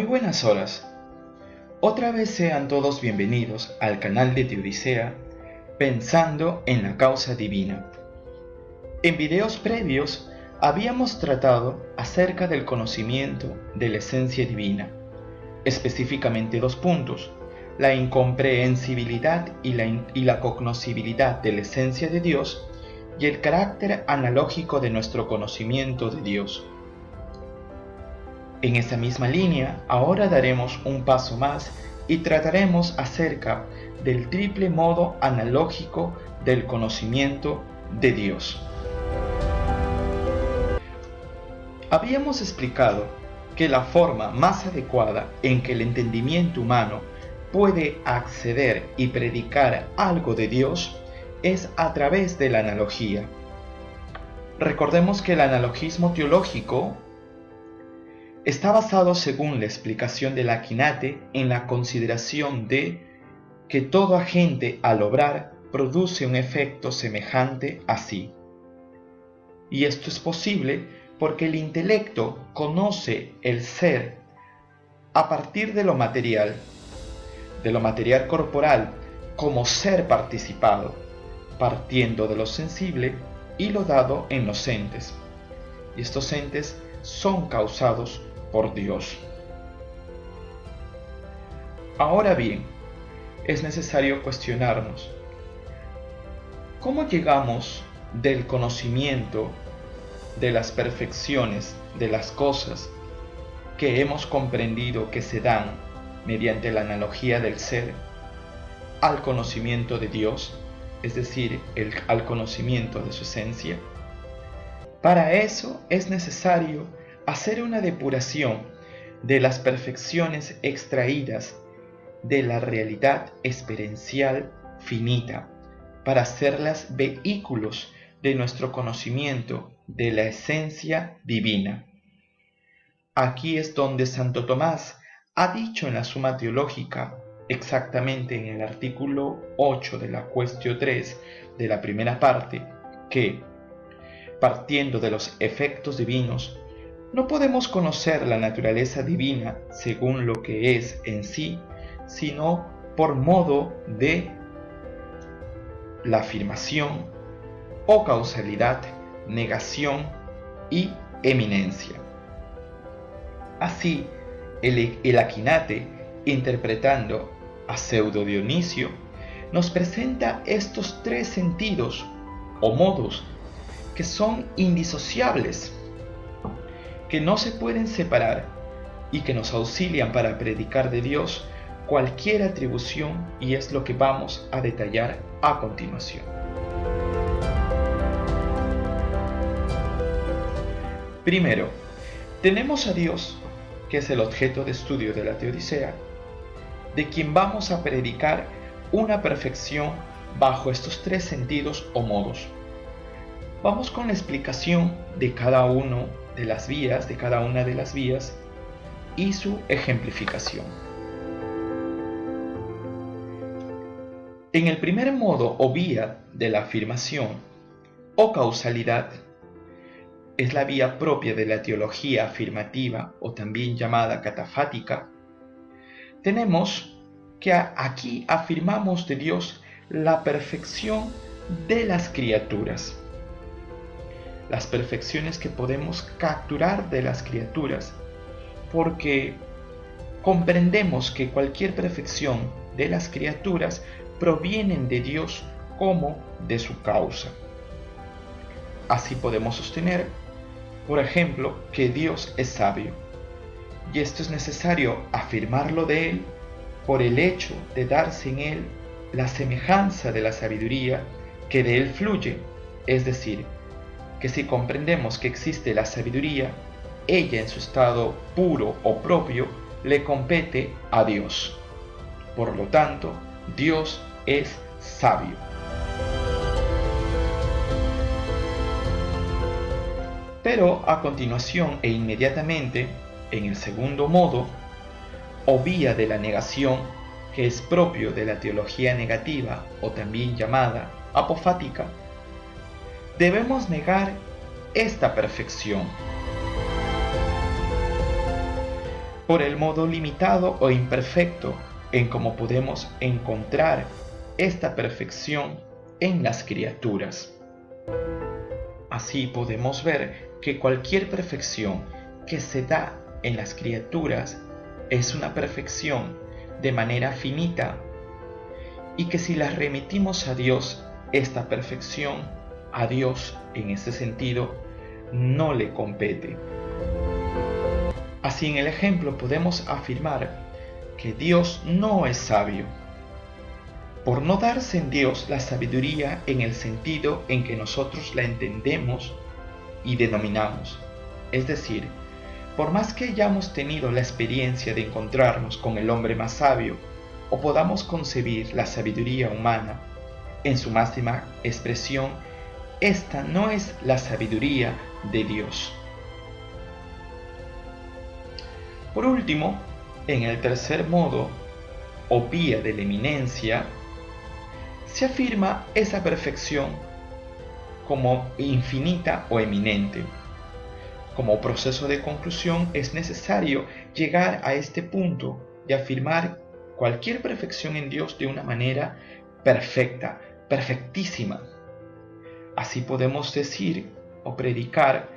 buenas horas. Otra vez sean todos bienvenidos al canal de Teodicea, pensando en la causa divina. En videos previos habíamos tratado acerca del conocimiento de la esencia divina, específicamente dos puntos: la incomprehensibilidad y la cognoscibilidad de la esencia de Dios, y el carácter analógico de nuestro conocimiento de Dios. En esa misma línea, ahora daremos un paso más y trataremos acerca del triple modo analógico del conocimiento de Dios. Habíamos explicado que la forma más adecuada en que el entendimiento humano puede acceder y predicar algo de Dios es a través de la analogía. Recordemos que el analogismo teológico está basado, según la explicación del Aquinate, en la consideración de que todo agente al obrar produce un efecto semejante a sí. Y esto es posible porque el intelecto conoce el ser a partir de lo material corporal como ser participado, partiendo de lo sensible y lo dado en los entes. Y estos entes son causados por Dios. Ahora bien, es necesario cuestionarnos: ¿cómo llegamos del conocimiento de las perfecciones de las cosas que hemos comprendido que se dan mediante la analogía del ser al conocimiento de Dios, es decir, al conocimiento de su esencia? Para eso es necesario hacer una depuración de las perfecciones extraídas de la realidad experiencial finita, para hacerlas vehículos de nuestro conocimiento de la esencia divina. Aquí es donde Santo Tomás ha dicho en la Suma Teológica, exactamente en el artículo 8 de la Quaestio 3 de la primera parte, que, partiendo de los efectos divinos, no podemos conocer la naturaleza divina según lo que es en sí, sino por modo de la afirmación o causalidad, negación y eminencia. Así, el Aquinate, interpretando a Pseudo Dionisio, nos presenta estos tres sentidos o modos que son indisociables, que no se pueden separar y que nos auxilian para predicar de Dios cualquier atribución, y es lo que vamos a detallar a continuación. Primero, tenemos a Dios, que es el objeto de estudio de la Teodicea, de quien vamos a predicar una perfección bajo estos tres sentidos o modos. Vamos con la explicación de cada una de las vías y su ejemplificación. En el primer modo o vía de la afirmación o causalidad, es la vía propia de la teología afirmativa o también llamada catafática, tenemos que aquí afirmamos de Dios la perfección de las criaturas. Las perfecciones que podemos capturar de las criaturas, porque comprendemos que cualquier perfección de las criaturas provienen de Dios como de su causa. Así podemos sostener, por ejemplo, que Dios es sabio, y esto es necesario afirmarlo de Él por el hecho de darse en Él la semejanza de la sabiduría que de Él fluye, es decir, que si comprendemos que existe la sabiduría, ella en su estado puro o propio le compete a Dios. Por lo tanto, Dios es sabio. Pero a continuación e inmediatamente, en el segundo modo, o vía de la negación, que es propio de la teología negativa o también llamada apofática, debemos negar esta perfección. por el modo limitado o imperfecto en cómo podemos encontrar esta perfección en las criaturas. Así podemos ver que cualquier perfección que se da en las criaturas es una perfección de manera finita, y que si la remitimos a Dios, esta perfección a Dios en ese sentido no le compete. Así, en el ejemplo podemos afirmar que Dios no es sabio, por no darse en Dios la sabiduría en el sentido en que nosotros la entendemos y denominamos. Es decir, por más que hayamos tenido la experiencia de encontrarnos con el hombre más sabio, o podamos concebir la sabiduría humana en su máxima expresión, esta no es la sabiduría de Dios. Por último, en el tercer modo, o vía de la eminencia, se afirma esa perfección como infinita o eminente. Como proceso de conclusión, es necesario llegar a este punto de afirmar cualquier perfección en Dios de una manera perfecta, perfectísima. Así podemos decir o predicar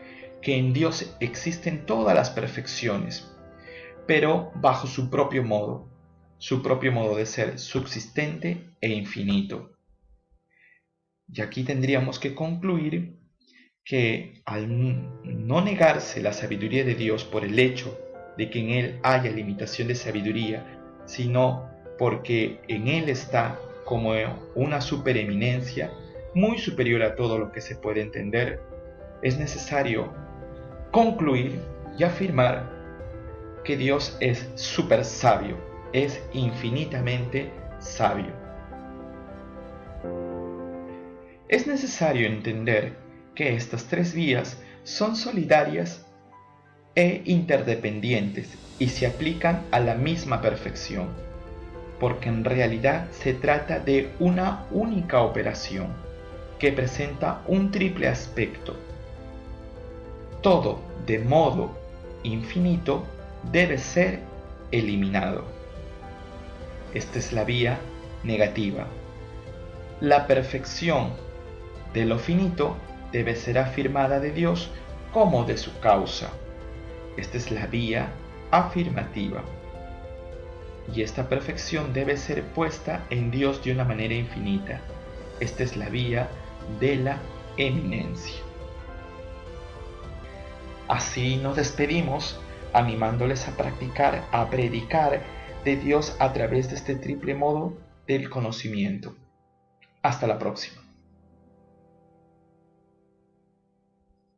que en Dios existen todas las perfecciones, pero bajo su propio modo de ser subsistente e infinito. Y aquí tendríamos que concluir que al no negarse la sabiduría de Dios por el hecho de que en Él haya limitación de sabiduría, sino porque en Él está como una supereminencia muy superior a todo lo que se puede entender, es necesario concluir y afirmar que Dios es súper sabio, es infinitamente sabio. Es necesario entender que estas tres vías son solidarias e interdependientes y se aplican a la misma perfección, porque en realidad se trata de una única operación que presenta un triple aspecto. Todo de modo infinito debe ser eliminado. Esta es la vía negativa. La perfección de lo finito debe ser afirmada de Dios como de su causa. Esta es la vía afirmativa. Y esta perfección debe ser puesta en Dios de una manera infinita. Esta es la vía de la eminencia. Así nos despedimos, animándoles a practicar, a predicar de Dios a través de este triple modo del conocimiento. Hasta la próxima.